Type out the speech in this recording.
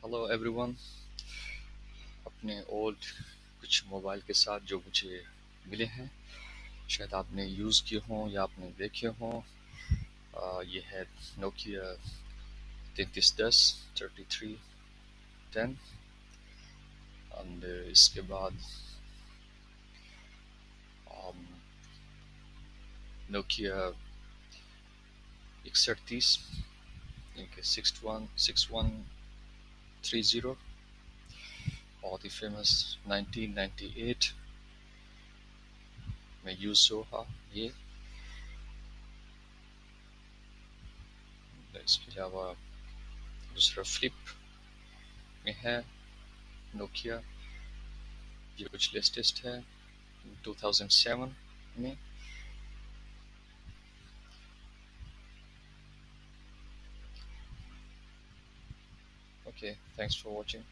Hello everyone. अपने old कुछ mobile के साथ जो मुझे मिले हैं, शायद आपने यूज़ किए हों या आपने देखे हों। ये है नोकिया 3310 3310। एंड इसके बाद नोकिया 6130, इनके 6130, बहुत ही फेमस 1998 में यूज़ हुआ ये। इसके अलावा दूसरा फ्लिप में है नोकिया, ये कुछ लेटेस्ट है 2007 में। Okay, thanks for watching.